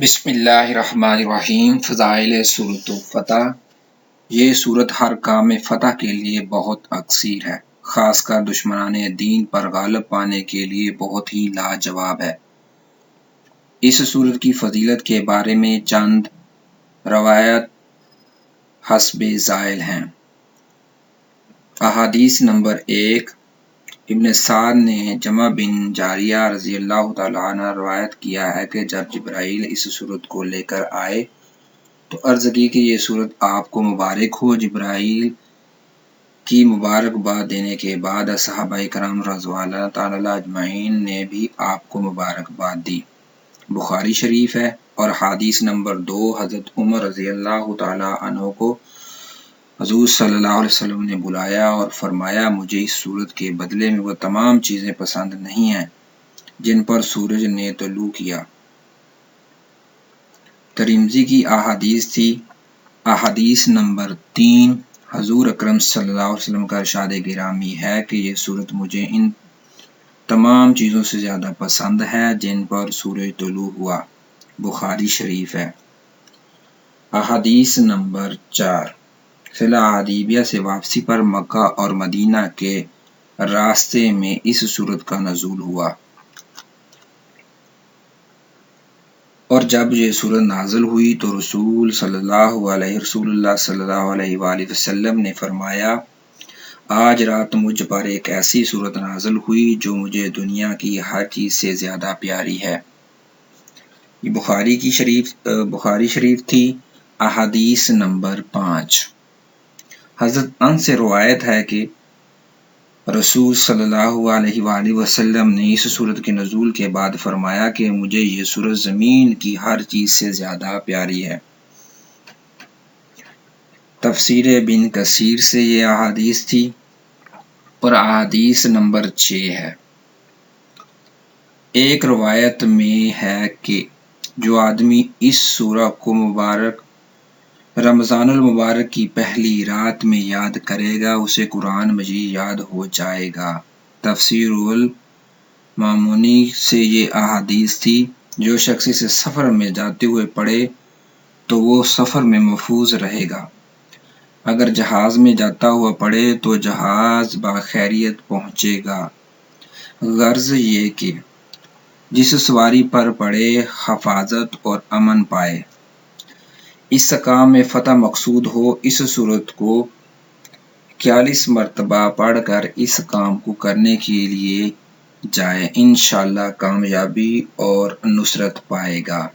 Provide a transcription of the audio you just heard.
بسم اللہ الرحمن الرحیم۔ فضائل سورۃ فتح۔ یہ سورت ہر کام فتح کے لیے بہت اکثیر ہے، خاص کر دشمنان دین پر غالب پانے کے لیے بہت ہی لاجواب ہے۔ اس سورت کی فضیلت کے بارے میں چند روایات حسب ذیل ہیں۔ احادیث نمبر 1، ابن سعد نے جمع بن جاریہ رضی اللہ تعالیٰ عنہ روایت کیا ہے کہ جب جبرائیل اس سورت کو لے کر آئے تو عرض کی کہ یہ سورت آپ کو مبارک ہو۔ جبرائیل کی مبارکباد دینے کے بعد صحابہ کرام رضوان اللہ تعالیٰ اجمعین نے بھی آپ کو مبارکباد دی۔ بخاری شریف ہے۔ اور حدیث نمبر 2، حضرت عمر رضی اللہ تعالیٰ عنہ کو حضور صلی اللہ علیہ وسلم نے بلایا اور فرمایا، مجھے اس سورت کے بدلے میں وہ تمام چیزیں پسند نہیں ہیں جن پر سورج نے طلوع کیا۔ ترمذی کی احادیث تھی۔ احادیث نمبر 3، حضور اکرم صلی اللہ علیہ وسلم کا ارشاد گرامی ہے کہ یہ سورت مجھے ان تمام چیزوں سے زیادہ پسند ہے جن پر سورج طلوع ہوا۔ بخاری شریف ہے۔ احادیث نمبر 4، صلح حدیبیہ سے واپسی پر مکہ اور مدینہ کے راستے میں اس سورت کا نزول ہوا، اور جب یہ سورت نازل ہوئی تو رسول اللہ صلی اللہ علیہ وآلہ وسلم نے فرمایا، آج رات مجھ پر ایک ایسی سورت نازل ہوئی جو مجھے دنیا کی ہر چیز سے زیادہ پیاری ہے۔ یہ بخاری شریف تھی۔ احادیث نمبر 5، حضرت انس سے روایت ہے کہ رسول صلی اللہ علیہ وآلہ وسلم نے اس سورت کے نزول کے بعد فرمایا کہ مجھے یہ سورت زمین کی ہر چیز سے زیادہ پیاری ہے۔ تفسیر ابن کثیر سے یہ احادیث تھی۔ اور احادیث نمبر 6 ہے۔ ایک روایت میں ہے کہ جو آدمی اس سورہ کو رمضان المبارک کی پہلی رات میں یاد کرے گا اسے قرآن مجید یاد ہو جائے گا۔ تفسیر المامونی سے یہ احادیث تھی، جو شخص اسے سفر میں جاتے ہوئے پڑھے تو وہ سفر میں محفوظ رہے گا، اگر جہاز میں جاتا ہوا پڑھے تو جہاز بخیریت پہنچے گا۔ غرض یہ کہ جس سواری پر پڑھے حفاظت اور امن پائے۔ اس کام میں فتح مقصود ہو، اس سورت کو 41 مرتبہ پڑھ کر اس کام کو کرنے کے لیے جائے، انشاءاللہ کامیابی اور نصرت پائے گا۔